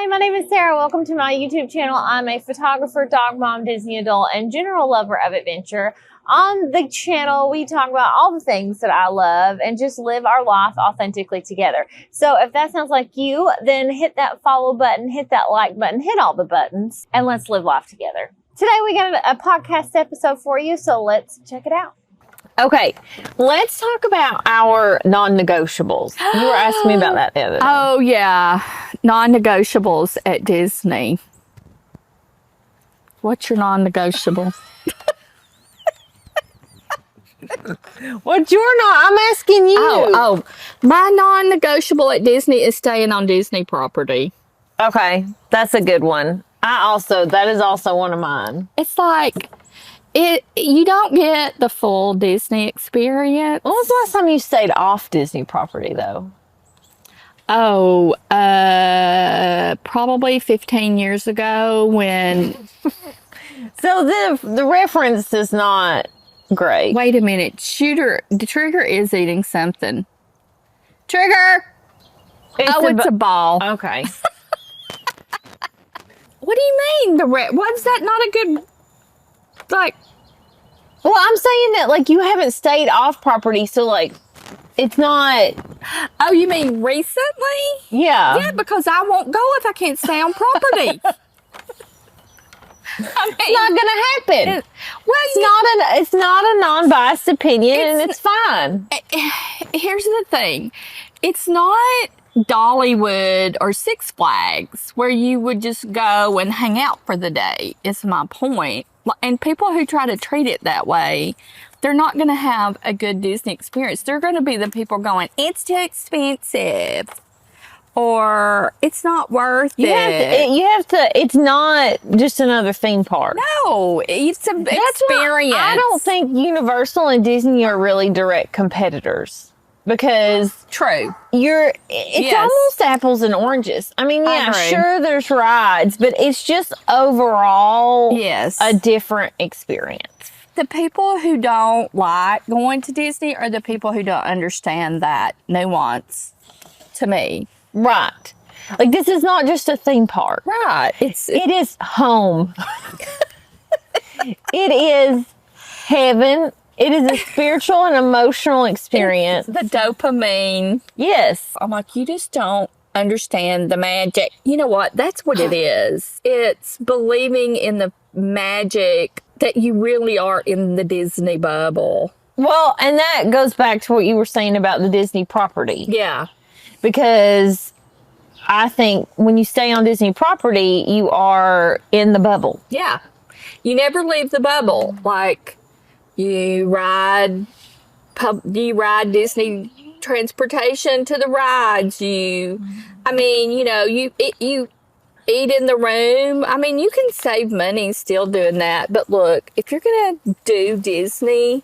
Hi, my name is Sarah. Welcome to my YouTube channel. I'm a photographer, dog mom, Disney adult, and general lover of adventure. On the channel, we talk about all the things that I love and just live our life authentically together. So if that sounds like you, then hit that follow button, hit that like button, hit all the buttons, and let's live life together. Today we got a podcast episode for you, so let's check it out. Okay, let's talk about our non-negotiables. You were asking me about that the other day. Oh, yeah. Non-negotiables at Disney. What's your non-negotiable? What's your I'm asking you. Oh, my non-negotiable at Disney is staying on Disney property. Okay, that's a good one. That is also one of mine. It's like, you don't get the full Disney experience. When was the last time you stayed off Disney property, though? Oh, probably 15 years ago when... So the reference is not great. Wait a minute. The Trigger is eating something. Trigger! It's a ball. Okay. What do you mean? What's that not a good... Like... Well, I'm saying that, like, you haven't stayed off property, so, like, it's not... Oh, you mean recently? Yeah. Yeah, because I won't go if I can't stay on property. It's not gonna happen. It's not a non-biased opinion, and it's fine. Here's the thing. It's not Dollywood or Six Flags where you would just go and hang out for the day, is my point. And people who try to treat it that way, they're not going to have a good Disney experience. They're going to be the people going, it's too expensive. Or it's not worth it. You have to, it's not just another theme park. No, it's an experience. I don't think Universal and Disney are really direct competitors. Because true. It's almost apples and oranges. I mean, yeah, sure there's rides, but it's just overall a different experience. The people who don't like going to Disney are the people who don't understand that nuance to me. Right. Like, this is not just a theme park. Right. It is home. It is heaven. It is a spiritual and emotional experience. The dopamine. Yes. I'm like, you just don't understand the magic. You know what? That's what it is. It's believing in the magic that you really are in the Disney bubble. Well, and that goes back to what you were saying about the Disney property. Yeah. Because I think when you stay on Disney property, you are in the bubble. Yeah. You never leave the bubble. Like, you ride Disney transportation to the rides. You eat in the room. I mean, you can save money still doing that. But look, if you're going to do Disney,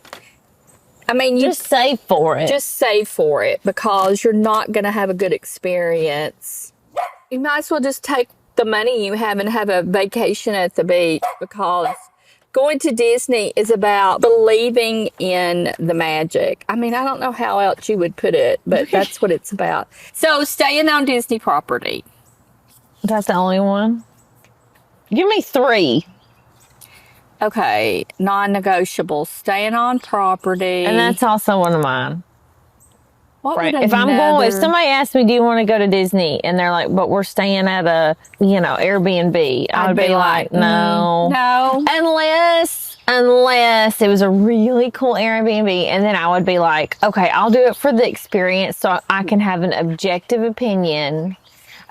I mean, just save for it. Just save for it because you're not going to have a good experience. You might as well just take the money you have and have a vacation at the beach, because going to Disney is about believing in the magic. I mean, I don't know how else you would put it, but that's what it's about. So, staying on Disney property. That's the only one? Give me 3. Okay, non-negotiable. Staying on property. And that's also one of mine. Right. If somebody asks me, do you want to go to Disney? And they're like, but we're staying at a, Airbnb. I would be like, no. No. Unless it was a really cool Airbnb. And then I would be like, okay, I'll do it for the experience so I can have an objective opinion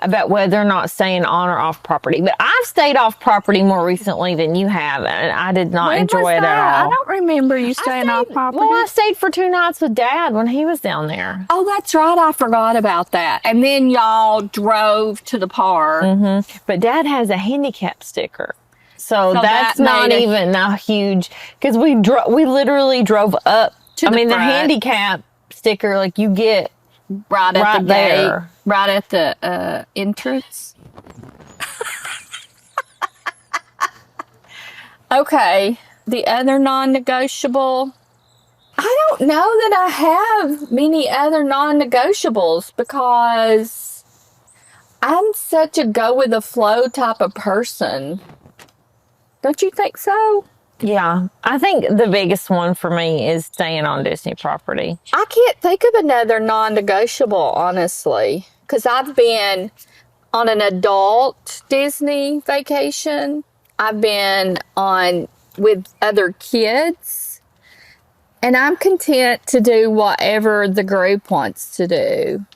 about whether or not staying on or off property. But I've stayed off property more recently than you have, and I did not enjoy it at all. I don't remember you staying off property. Well, I stayed for 2 nights with Dad when he was down there. Oh, that's right. I forgot about that. And then y'all drove to the park. Mm-hmm. But Dad has a handicap sticker. So that's not even a huge, because we literally drove up to the front. The handicap sticker, like, you get right at the there. Gate, right at the entrance. Okay, the other non-negotiable. I don't know that I have many other non-negotiables because I'm such a go with the flow type of person. Don't you think so? Yeah, I think the biggest one for me is staying on Disney property. I can't think of another non-negotiable, honestly, because I've been on an adult Disney vacation. I've been on with other kids, and I'm content to do whatever the group wants to do.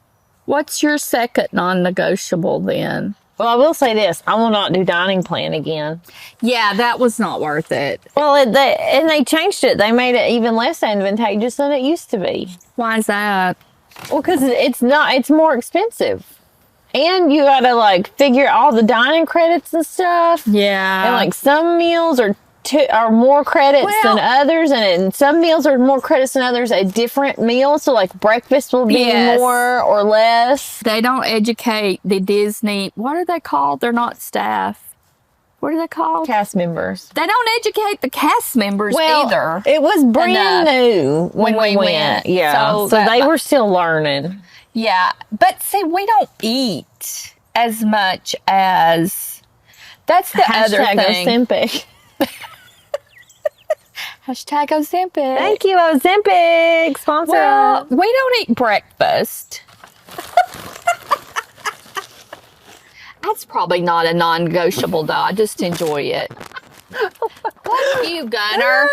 What's your second non-negotiable then? Well, I will say this. I will not do dining plan again. Yeah, that was not worth it. Well, they changed it. They made it even less advantageous than it used to be. Why is that? Well, because it's more expensive. And you got to, like, figure all the dining credits and stuff. Yeah. And, like, some meals are more credits than others, and some meals are more credits than others at different meals. So, like, breakfast will be more or less. They don't educate the Disney. What are they called? They're not staff. What are they called? Cast members. They don't educate the cast members either. It was brand new when we went. Yeah. So they were still learning. Yeah. But see, we don't eat as much as. That's the other thing. Ozempic. Hashtag Ozempic. Thank you, Ozempic. Sponsor. Well, we don't eat breakfast. That's probably not a non-negotiable, though. I just enjoy it. What you, Gunner?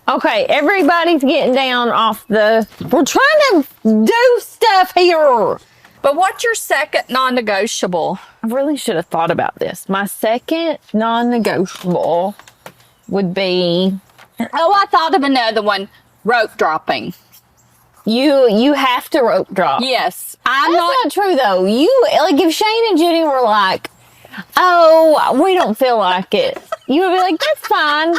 Okay, everybody's getting down off the... We're trying to do stuff here. But what's your second non-negotiable? I really should have thought about this. My second non-negotiable would be... Oh, I thought of another one. Rope dropping. You have to rope drop. Yes. That's not true, though. Like, if Shane and Jenny were like, oh, we don't feel like it, you would be like, that's fine.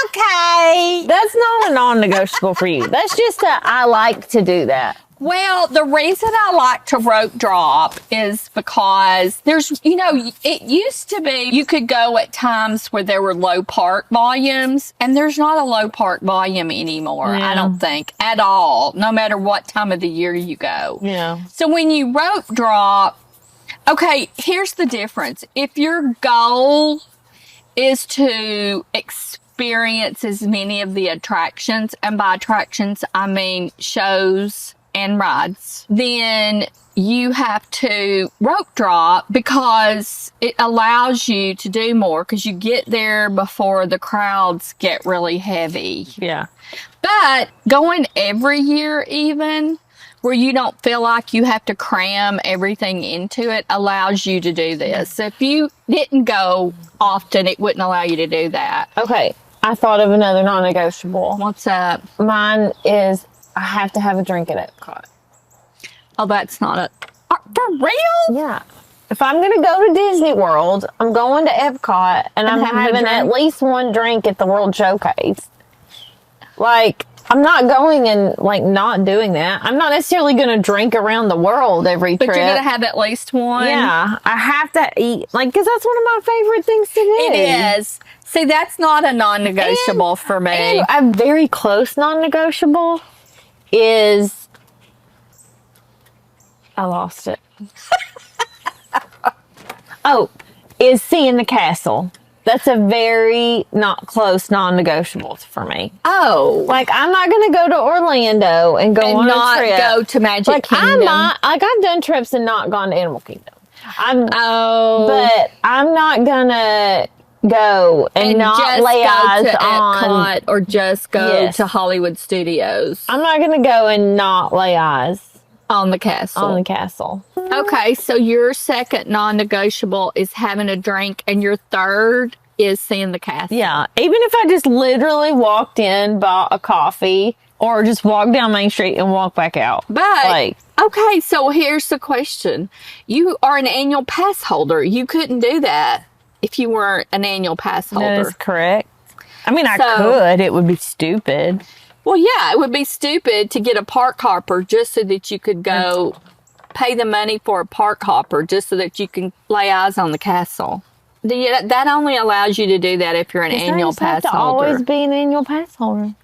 Okay. That's not a non-negotiable for you. That's just I like to do that. Well, the reason I like to rope drop is because there's, it used to be you could go at times where there were low park volumes, and there's not a low park volume anymore, I don't think, at all, no matter what time of the year you go. Yeah. So when you rope drop, okay, here's the difference. If your goal is to experience as many of the attractions, and by attractions, I mean shows and rides, then you have to rope drop because it allows you to do more because you get there before the crowds get really heavy. Yeah. But going every year even, where you don't feel like you have to cram everything into it, allows you to do this. So if you didn't go often, it wouldn't allow you to do that. Okay. I thought of another non-negotiable. What's up? Mine is I have to have a drink at Epcot. Oh, that's not a... For real? Yeah. If I'm going to go to Disney World, I'm going to Epcot, and I'm having at least one drink at the World Showcase. Like, I'm not going and, like, not doing that. I'm not necessarily going to drink around the world every trip. But you're going to have at least one? Yeah. I have to eat, like, because that's one of my favorite things to do. It is. See, that's not a non-negotiable for me. And a very close non-negotiable is... I lost it. Is seeing the castle. That's a very not close non-negotiable for me. Oh. Like, I'm not going to go to Orlando and go on a trip. Go to Magic Kingdom. I've done trips and not gone to Animal Kingdom. But I'm not going to go and not just lay go eyes to on Epcot or just go to Hollywood Studios. I'm not going to go and not lay eyes on the castle. Okay, so your second non-negotiable is having a drink, and your third is seeing the castle. Yeah, even if I just literally walked in, bought a coffee, or just walked down Main Street and walked back out. But, okay, so here's the question. You are an annual pass holder. You couldn't do that if you weren't an annual pass holder. That is correct. I mean, I could. It would be stupid. Well, yeah, it would be stupid to get a park hopper just so that you could go pay the money for a park hopper just so that you can lay eyes on the castle. That only allows you to do that if you're an annual pass holder. Always be an annual pass holder.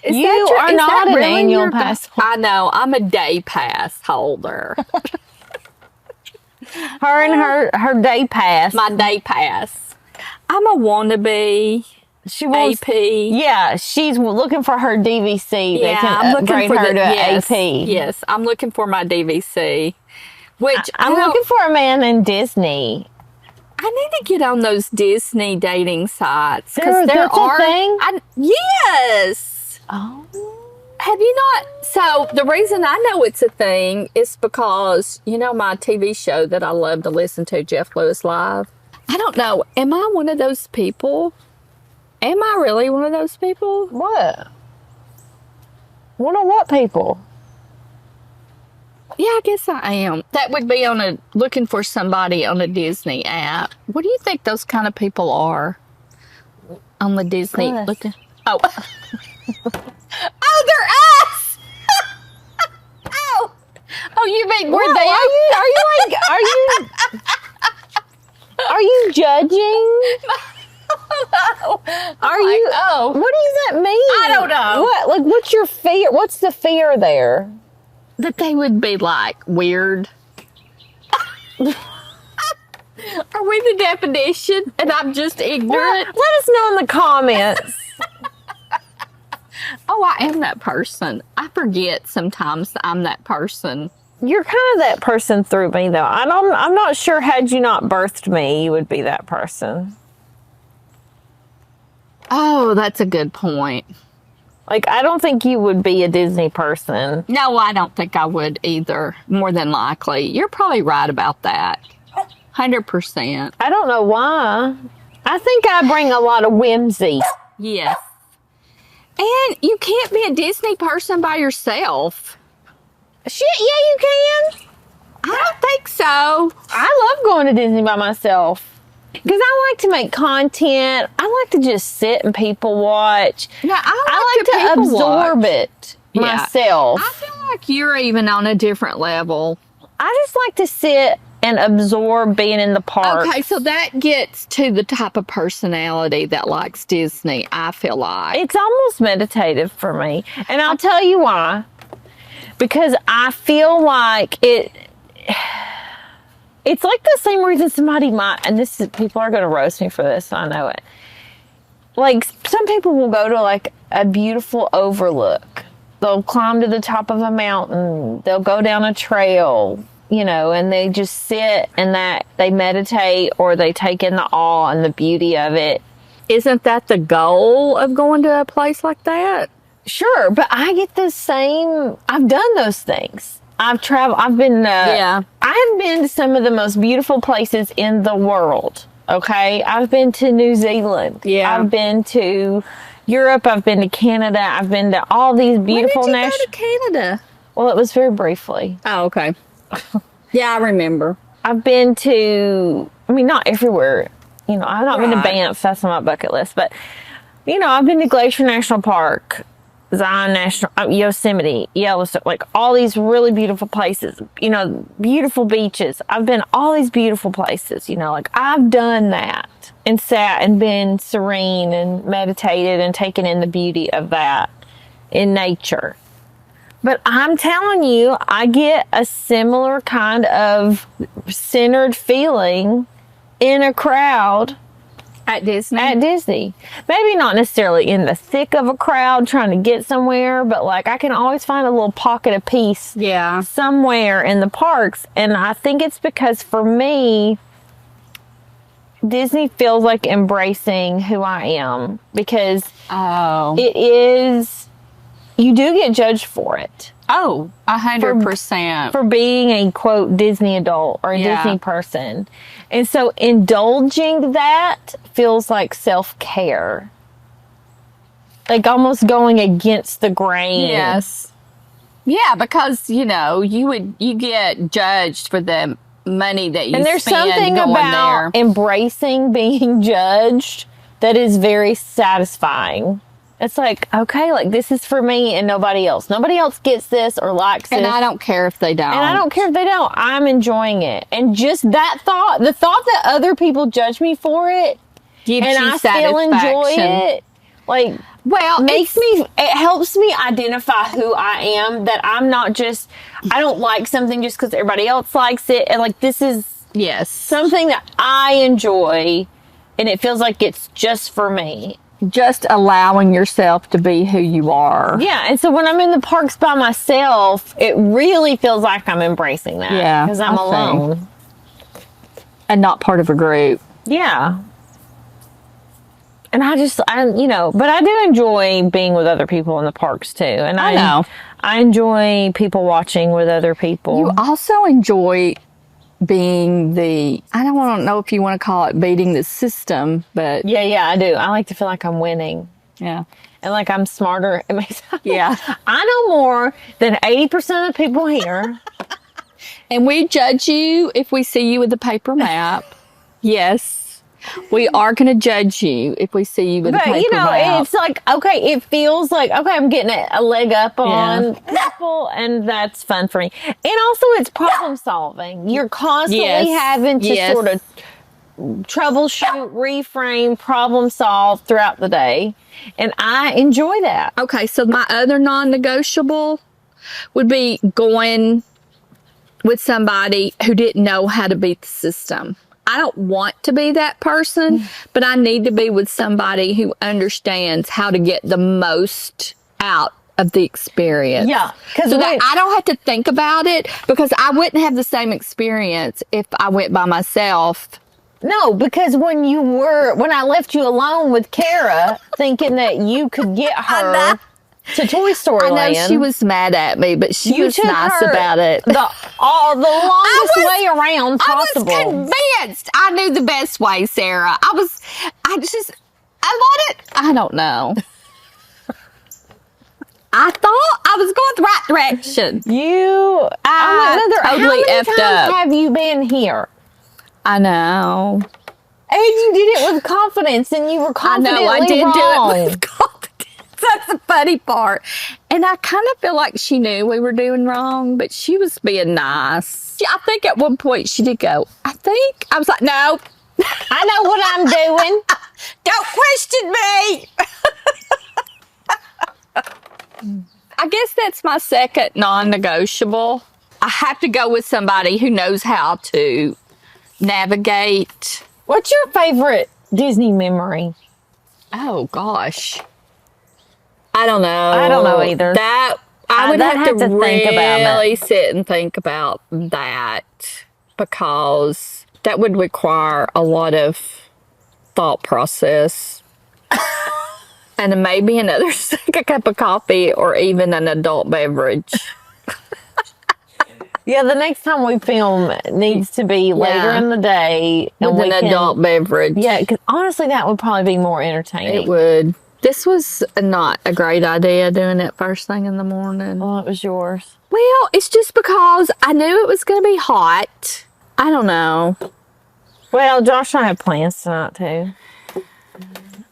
You are not an annual pass holder. I know. I'm a day pass holder. Her and her day pass. My day pass. I'm a wannabe. She wants, AP. Yeah, she's looking for her DVC. They can I'm looking upgrade for her to yes, AP. Yes, I'm looking for my DVC. Which I'm looking for a man in Disney. I need to get on those Disney dating sites That's a thing? Yes. Oh. Have you not? So the reason I know it's a thing is because you know my TV show that I love to listen to, Jeff Lewis Live. I don't know. Am I one of those people? Am I really one of those people? What? One of what people? Yeah, I guess I am. That would be on looking for somebody on a Disney app. What do you think those kind of people are on the Disney? Us. Oh, oh, they're us. Oh, you mean we're there? Are you judging? Are you? Oh, What does that mean? I don't know. What? Like, what's your fear? What's the fear there? that they would be like weird. Are we the definition and I'm just ignorant? Let us know in the comments. Oh, I am that person. I forget sometimes that I'm that person. You're kind of that person through me, though. I'm not sure, had you not birthed me, you would be that person. Oh, that's a good point. Like, I don't think you would be a Disney person. No, I don't think I would either, more than likely. You're probably right about that. 100%. I don't know why. I think I bring a lot of whimsy. Yes. And you can't be a Disney person by yourself. Shit, yeah, you can. I don't think so. I love going to Disney by myself. Because I like to make content. I like to just sit and people watch. Yeah, I like to absorb it myself. I feel like you're even on a different level. I just like to sit and absorb being in the park. Okay, so that gets to the type of personality that likes Disney, I feel like. It's almost meditative for me. And I'll tell you why. Because I feel like it's like the same reason somebody might, and this is, people are going to roast me for this, I know it. Like, some people will go to like a beautiful overlook. They'll climb to the top of a mountain. They'll go down a trail, you know, and they just sit and that they meditate or they take in the awe and the beauty of it. Isn't that the goal of going to a place like that? Sure, but I get the same. I've done those things. I've traveled. I've been. I have been to some of the most beautiful places in the world. Okay, I've been to New Zealand. Yeah, I've been to Europe. I've been to Canada. I've been to all these beautiful When did you go to Canada? Well, it was very briefly. Oh, okay. Yeah, I remember. I've been to. I mean, not everywhere. You know, I've not been to Banff. That's on my bucket list. But you know, I've been to Glacier National Park, Zion National, Yosemite, Yellowstone, like all these really beautiful places, you know, beautiful beaches. I've been all these beautiful places, you know, like I've done that and sat and been serene and meditated and taken in the beauty of that in nature. But I'm telling you, I get a similar kind of centered feeling in a crowd At Disney? At Disney. Maybe not necessarily in the thick of a crowd trying to get somewhere, but like I can always find a little pocket of peace somewhere in the parks. And I think it's because for me, Disney feels like embracing who I am because it is, you do get judged for it. Oh, 100%. For being a, quote, Disney adult or a Disney person. And so indulging that feels like self-care. Like almost going against the grain. Yes. Yeah, because, you know, you get judged for the money that you spend. And there's something about embracing being judged that is very satisfying. It's like, okay, like this is for me and nobody else. Nobody else gets this or likes it. And I don't care if they don't. And I don't care if they don't. I'm enjoying it. And just that thought, the thought that other people judge me for it, gives and you I still enjoy it, like, well, it helps me identify who I am, that I'm not just, I don't like something just because everybody else likes it. And like, this is Yes. Something that I enjoy, and it feels like it's just for me. Just allowing yourself to be who you are. Yeah, and so when I'm in the parks by myself, it really feels like I'm embracing that. Yeah, because I'm I see. alone. And not part of a group. Yeah. And I but I do enjoy being with other people in the parks too. And I know. I enjoy people watching with other people. You also enjoy being I don't know if you want to call it beating the system, but Yeah, I do. I like to feel like I'm winning. yeah. And like I'm smarter. Yeah. I know more than 80% of the people here. And we judge you if we see you with a paper map. Yes. We are going to judge you if we see you with a paper map. It's like, okay, it feels like, okay, I'm getting a leg up on people, and that's fun for me. And also, it's problem solving. You're constantly having to sort of troubleshoot, reframe, problem solve throughout the day. And I enjoy that. Okay, so my other non-negotiable would be going with somebody who didn't know how to beat the system. I don't want to be that person, but I need to be with somebody who understands how to get the most out of the experience. Yeah. So that I don't have to think about it, because I wouldn't have the same experience if I went by myself. No, because when I left you alone with Kara, thinking that you could get her to Toy Story I know Land. she was mad at me, but she was nice about it. The longest way around possible. I was convinced I knew the best way, Sarah. I wanted, I don't know. I thought I was going the right direction. How many effed times up. have you been here? I know. And you did it with confidence, and you were confidently I did wrong. do it with confidence. That's the funny part. And I kind of feel like she knew we were doing wrong, but she was being nice. I think at one point she did go, I was like, no. I know what I'm doing. Don't question me. I guess that's my second non-negotiable. I have to go with somebody who knows how to navigate. What's your favorite Disney memory? Oh, gosh. I don't know. I don't know either. I would have to think about it. really sit and think about that, because that would require a lot of thought process. And maybe another second cup of coffee, or even an adult beverage. Yeah, the next time we film needs to be later in the day. With an adult beverage. Yeah, because honestly, that would probably be more entertaining. It would. This was not a great idea, doing it first thing in the morning. Well, it was yours. Well, it's just because I knew it was going to be hot. I don't know. Well, Josh and I have plans tonight, too.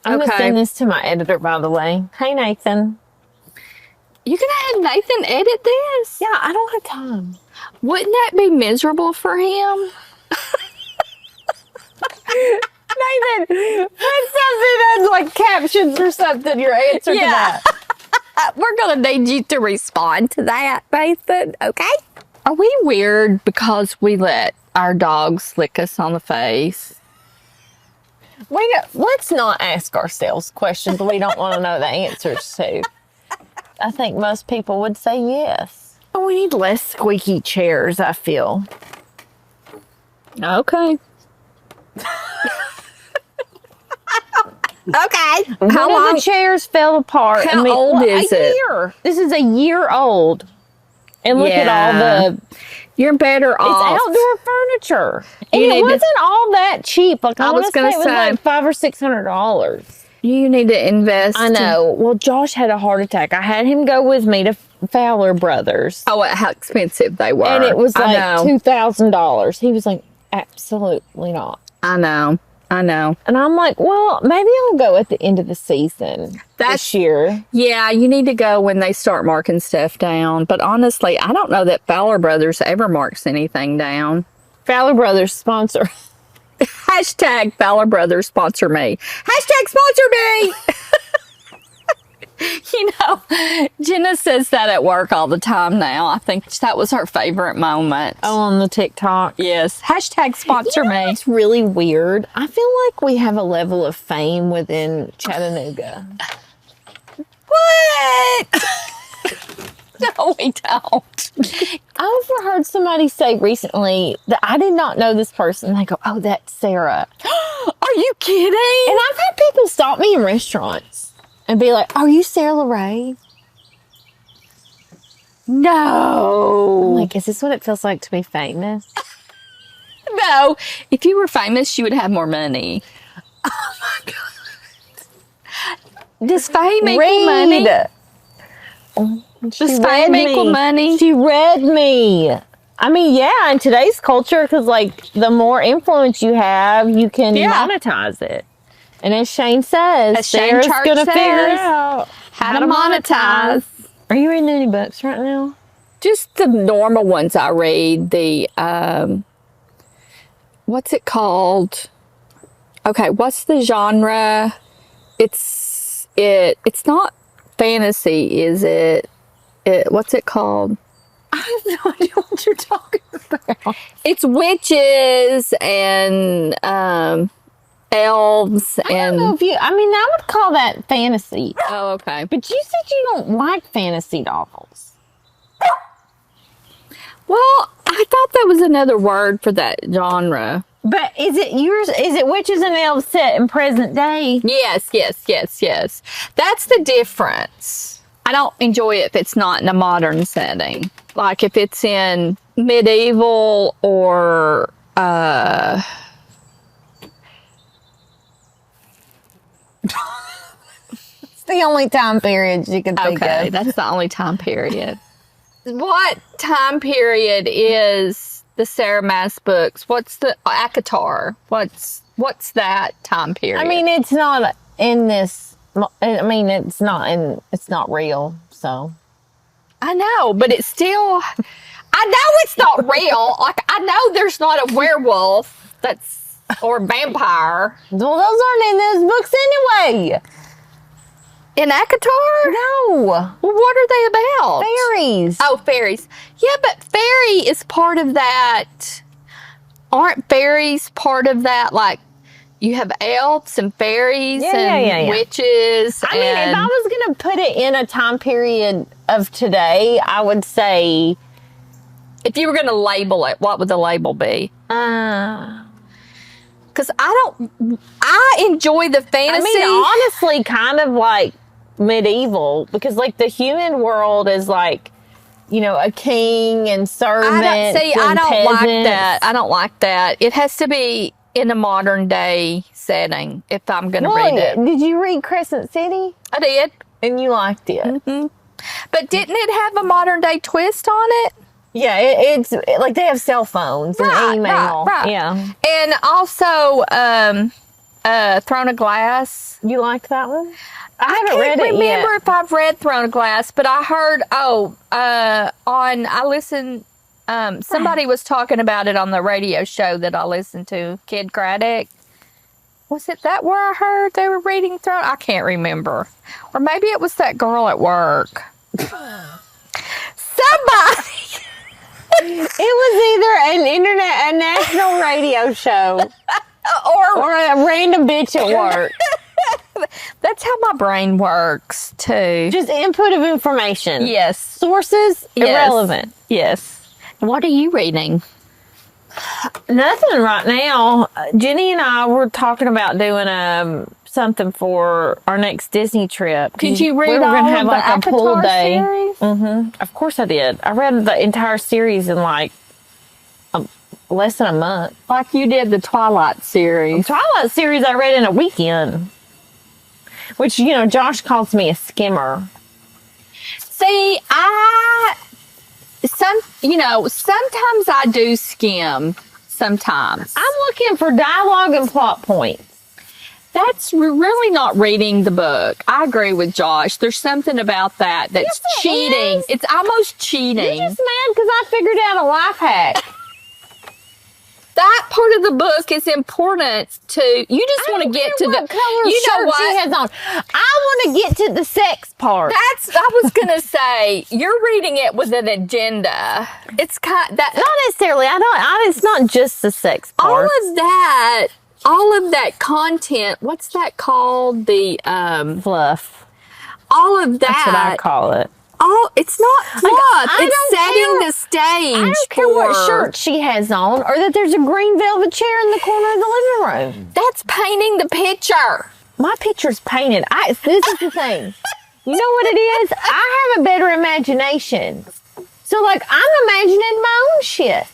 I'm going to send this to my editor, by the way. Hey, Nathan. You're going to have Nathan edit this? Yeah, I don't have time. Wouldn't that be miserable for him? Nathan, put something on, like, captions or something, your answer to that. We're going to need you to respond to that, Nathan, okay? Are we weird because we let our dogs lick us on the face? Let's not ask ourselves questions we don't want to know the answers to. I think most people would say yes. Oh, we need less squeaky chairs, I feel. Okay. Okay. How long? The chairs fell apart. How old is it? Year. This is a year old. And look at all the... You're better off. It's outdoor furniture. And it wasn't all that cheap. Like I was going to say, it was like $500 or $600. You need to invest. I know. Well, Josh had a heart attack. I had him go with me to Fowler Brothers. Oh, how expensive they were. And it was like $2,000. He was like, absolutely not. I know. And I'm like, well, maybe I'll go at the end of the season this year. Yeah, you need to go when they start marking stuff down. But honestly, I don't know that Fowler Brothers ever marks anything down. Fowler Brothers sponsor. Hashtag Fowler Brothers sponsor me. Hashtag sponsor me. You know, Jenna says that at work all the time now. I think that was her favorite moment. Oh, on the TikTok. Yes. Hashtag sponsor me. It's really weird. I feel like we have a level of fame within Chattanooga. What? No, we don't. I overheard somebody say recently that I did not know this person. They go, oh, that's Sarah. Are you kidding? And I've had people stop me in restaurants and be like, are you Sarah LeRae? No. I'm like, is this what it feels like to be famous? No. If you were famous, you would have more money. Oh my God. Does fame equal money? Does fame equal money? She read me. I mean, yeah, in today's culture, because like the more influence you have, you can monetize it. And as Shane says, Sarah's going to figure out how to monetize. Are you reading any books right now? Just the normal ones I read. The, what's it called? Okay, what's the genre? It's not fantasy, is it? What's it called? I have no idea what you're talking about. It's witches and elves and. I don't know if I would call that fantasy. Oh, okay. But you said you don't like fantasy novels. Well, I thought that was another word for that genre. But is it yours? Is it witches and elves set in present day? Yes. That's the difference. I don't enjoy it if it's not in a modern setting. Like if it's in medieval or It's the only time period you can think okay, of. that's the only time period. What time period is the Sarah Maas books? What's the ACOTAR? What's that time period? I mean, it's not in this. I mean, it's not real. So I know, but it's still. I know it's not real. Like I know there's not a werewolf or vampire. Well, those aren't in those books anyway. In ACOTAR? No. Well, what are they about? Fairies. Oh, fairies. Yeah, but fairy is part of that. Aren't fairies part of that? Like, you have elves and fairies and witches. I mean, if I was going to put it in a time period of today, I would say. If you were going to label it, what would the label be? Because I enjoy the fantasy. I mean, honestly, kind of like medieval, because like the human world is like, you know, a king and servants. I don't peasants. like that. I don't like that. It has to be in a modern day setting if I'm going to read it. Did you read Crescent City? I did. And you liked it. Mm-hmm. But didn't it have a modern day twist on it? Yeah, it's like they have cell phones and email. Right. Yeah. And also Throne of Glass. You liked that one? I can't read it yet. remember if I've read Throne of Glass, but I heard somebody was talking about it on the radio show that I listened to, Kid Craddock. Was it that where I heard they were reading Throne? I can't remember. Or maybe it was that girl at work. Somebody. It was either a national radio show or a random bitch at work. That's how my brain works too. Just input of information. Yes. Sources, irrelevant. Yes. What are you reading? Nothing right now. Jenny and I were talking about doing something for our next Disney trip. Did you read we were all gonna have of like the a pool ACOTAR day? series? Mm-hmm. Of course I did. I read the entire series in like less than a month. Like you did the Twilight series. The Twilight series I read in a weekend. Which, you know, Josh calls me a skimmer. See, sometimes I do skim. Sometimes. I'm looking for dialogue and plot points. That's really not reading the book. I agree with Josh. There's something about that that's cheating. It's almost cheating. You're just mad because I figured out a life hack. that part of the book is important to, you just want to get to the color you know shirt what? she has on. I want to get to the sex part. I was going to say, you're reading it with an agenda. It's that. Not necessarily. It's not just the sex part. All of that content, what's that called? The, Fluff. all of that. That's what I call it. Oh, it's not fluff. It's setting the stage. I don't care what shirt she has on, or that there's a green velvet chair in the corner of the living room. That's painting the picture. My picture's painted. This is the thing. You know what it is? I have a better imagination. So, like, I'm imagining my own shit.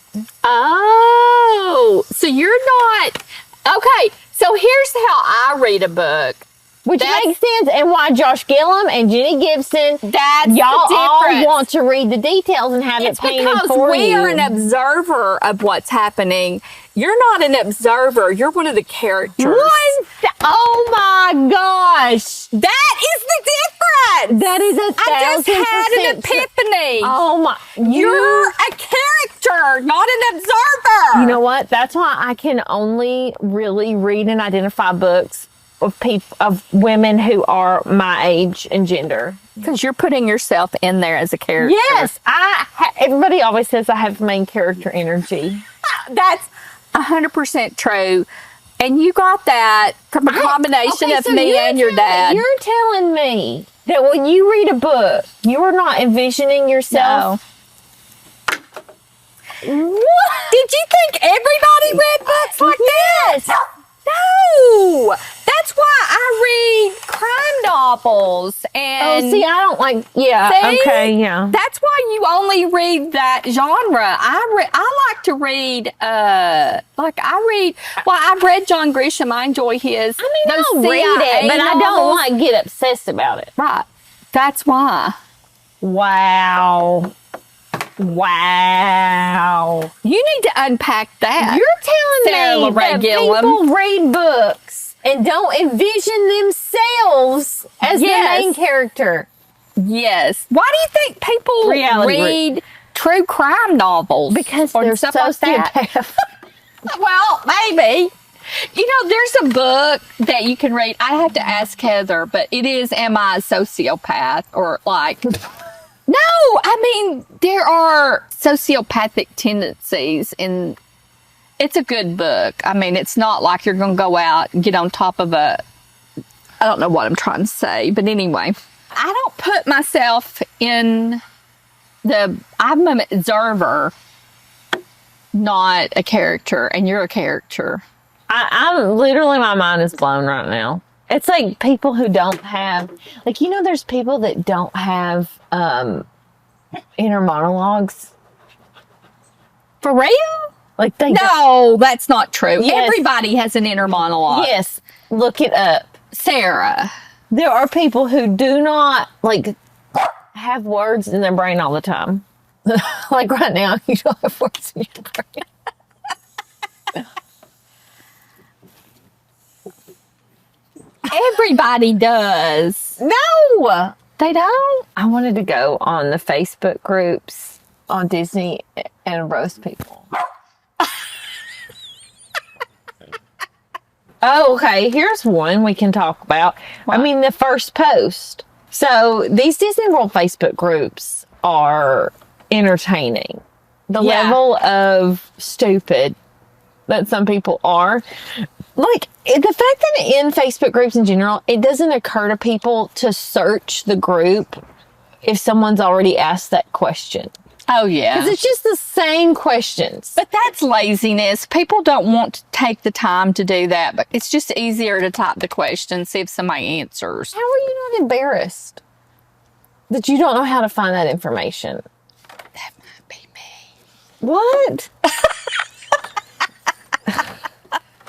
Oh, so you're not. Okay, so here's how I read a book. Which makes sense, and why Josh Gillum and Jenny Gibson, that's y'all the all difference. want to read the details and have it painted because for we you. are an observer of what's happening. You're not an observer. You're one of the characters. Oh my gosh. That is the difference. That is I just had an epiphany. Oh my. You're a character, not an observer. You know what? That's why I can only really read and identify books of women who are my age and gender. Because you're putting yourself in there as a character. Yes. Everybody always says I have main character energy. That's 100% true. And you got that from a combination of me and your dad. You're telling me that when you read a book, you are not envisioning yourself. No. What? Did you think everybody read books like this? No. That's why I read crime novels and. Oh, see, I don't like. Yeah. See? Okay. Yeah. That's why you only read that genre. I like to read. Well, I've read John Grisham. I enjoy his. I'll read it, but I don't like get obsessed about it. Right. That's why. Wow. You need to unpack that. You're telling me that Gillum. people read books and don't envision themselves as the main character. Yes. Why do you think people read true crime novels? Because they're stuff like that? Well, maybe. You know, there's a book that you can read. I have to ask Heather, but it is Am I a Sociopath? Or like... No, I mean, there are sociopathic tendencies in, it's a good book. I mean, it's not like you're going to go out and get on top of I don't know what I'm trying to say, but anyway, I don't put myself in I'm an observer, not a character, and you're a character. I'm literally, my mind is blown right now. It's like people who don't have, like, you know, there's people that don't have inner monologues. For real? Like they No, that's not true. Yes. Everybody has an inner monologue. Yes, look it up. Sarah. There are people who do not, like, have words in their brain all the time. Like right now, you don't have words in your brain. Everybody does. No, They don't? I wanted to go on the Facebook groups on Disney and roast people. Oh, okay. Here's one we can talk about. What? I mean, the first post. So these Disney World Facebook groups are entertaining. The level of stupid that some people are. Like, the fact that in Facebook groups in general, it doesn't occur to people to search the group if someone's already asked that question. Oh, yeah. Because it's just the same questions. But that's laziness. People don't want to take the time to do that, but it's just easier to type the question, see if somebody answers. How are you not embarrassed that you don't know how to find that information? That might be me. What?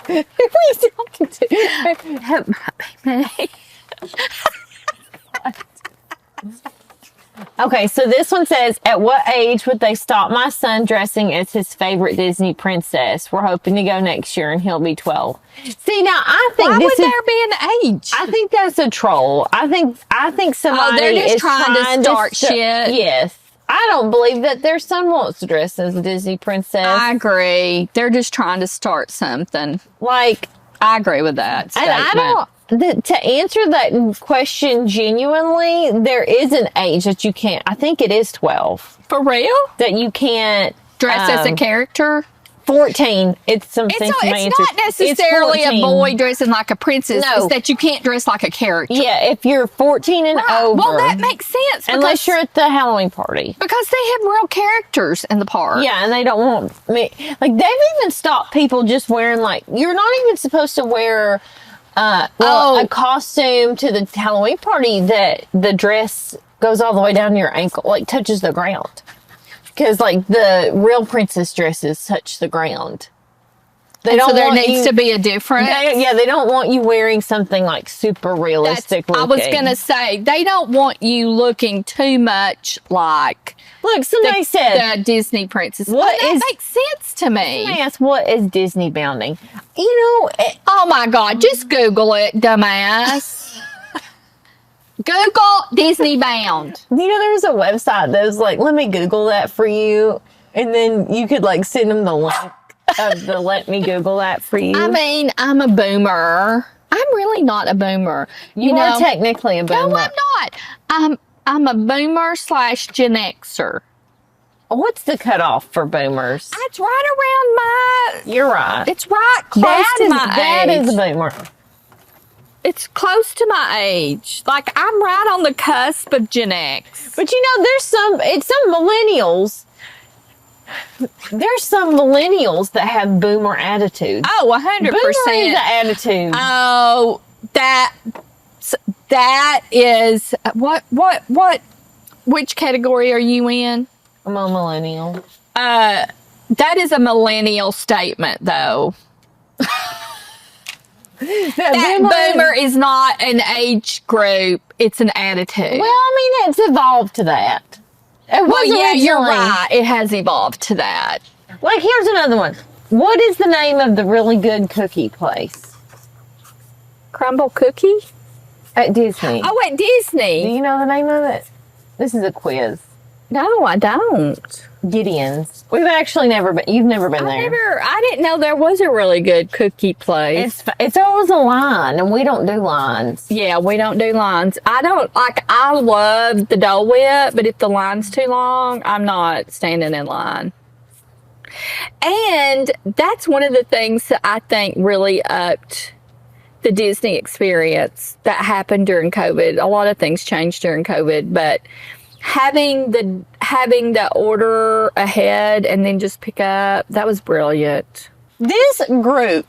Who are you talking to? That might be me. Okay, so this one says, at what age would they stop my son dressing as his favorite Disney princess? We're hoping to go next year and he'll be 12. See, now I think Why this would there be an age? I think that's a troll. I think somebody they're just is trying to start shit. Yes. I don't believe that their son wants to dress as a Disney princess. I agree. They're just trying to start something. Like, I agree with that statement. and I don't. To answer that question genuinely, there is an age that you can't. I think it is 12 For real? that you can't Dress as a character? 14. It's something. It's not necessarily a boy dressing like a princess. No. It's that you can't dress like a character. Yeah, if you're 14 and over. Well, that makes sense. Unless you're at the Halloween party. Because they have real characters in the park. Yeah, and they don't want me. Like, they've even stopped people just wearing, like, you're not even supposed to wear a costume to the Halloween party that the dress goes all the way down to your ankle, like touches the ground. Because, like, the real princess dresses touch the ground. So there needs to be a difference. They don't want you wearing something like super realistic looking. I was gonna say they don't want you looking too much like. Look, somebody said the Disney princess. That makes sense to me. Somebody asked, what is Disney bounding? Oh my God! Just Google it, dumbass. Google Disney bound. There's a website that was like, let me Google that for you, and then you could like send them the link of the let me Google that for you. I mean, I'm a boomer. I'm really not a boomer. You are technically a boomer. No, I'm not. I'm a boomer / Gen Xer. What's the cutoff for boomers? It's right around You're right. It's right close to my age. That is a boomer. It's close to my age. Like, I'm right on the cusp of Gen X. But there's some millennials. There's some millennials that have boomer attitudes. Oh, 100%. Boomer is an attitude. Oh, that is which category are you in? I'm a millennial. That is a millennial statement, though. That boomer is not an age group. It's an attitude. Well, I mean, it's evolved to that. You're right. It has evolved to that. Like, here's another one. What is the name of the really good cookie place? Crumble Cookie? At Disney. Oh, at Disney. Do you know the name of it? This is a quiz. No, I don't. Gideon's. We've actually never been. You've never been there. I didn't know there was a really good cookie place. It's always a line, and we don't do lines. Yeah, we don't do lines. I love the Dole Whip, but if the line's too long, I'm not standing in line. And that's one of the things that I think really upped the Disney experience that happened during COVID. A lot of things changed during COVID, but having the order ahead and then just pick up, that was brilliant. This group,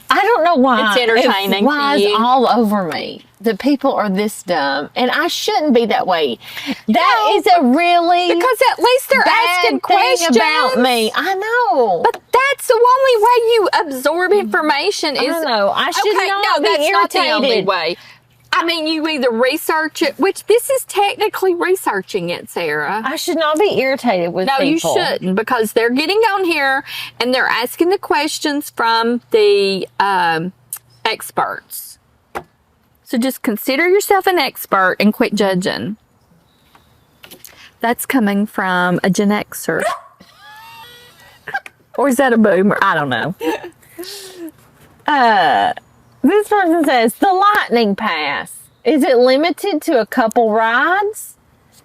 I don't know why. It's entertaining. It flies all over me. The people are this dumb, and I shouldn't be that way. That is a really because at least they're asking questions about me. I know, but that's the only way you absorb information. I know. I should not be irritated. Not the only way. I mean, you either research it, which this is technically researching it, Sarah. I should not be irritated with people. No, you shouldn't, because they're getting on here and they're asking the questions from the experts. So just consider yourself an expert and quit judging. That's coming from a Gen Xer. Or is that a boomer? I don't know. This person says, the Lightning Pass, is it limited to a couple rides?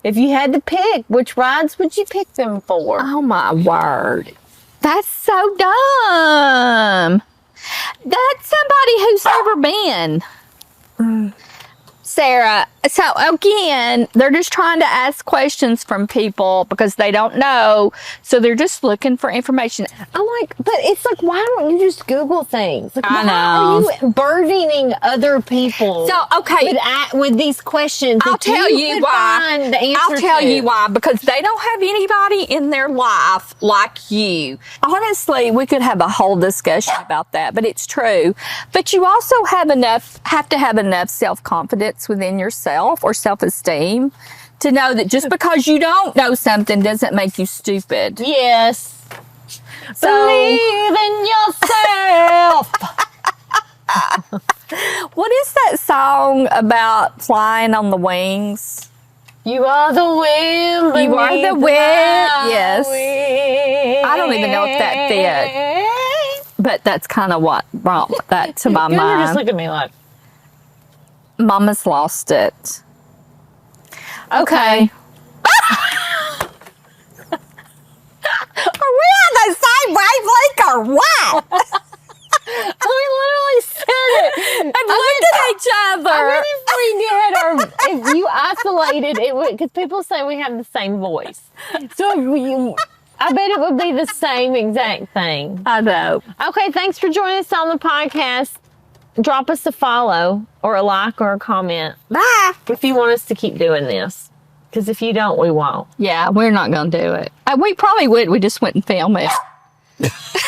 If you had to pick, which rides would you pick them for? Oh my word. That's so dumb. That's somebody who's never been. Sarah, so again, they're just trying to ask questions from people because they don't know. So they're just looking for information. I'm like, but it's like, why don't you just Google things? Like, I know. Why are you burdening other people? So, okay. With these questions? I'll tell you why. I'll tell you why. Because they don't have anybody in their life like you. Honestly, we could have a whole discussion about that, but it's true. But you also have to have enough self-confidence within yourself or self-esteem to know that just because you don't know something doesn't make you stupid. Yes. So, believe in yourself. What is that song about flying on the wings? You are the wind. You are the beneath wind. my Yes. wings. I don't even know if that fit, but that's kind of what brought that to my You're just mind. look at me like, Mama's lost it. okay. Are we on the same wavelength or what? We literally said it. And looked at each other. I bet if you isolated it would, because people say we have the same voice. So I bet it would be the same exact thing. I know. Okay, thanks for joining us on the podcast. Drop us a follow or a like or a comment Bye. if you want us to keep doing this. Because if you don't, we won't. Yeah, we're not going to do it. We probably would. We just wouldn't film it.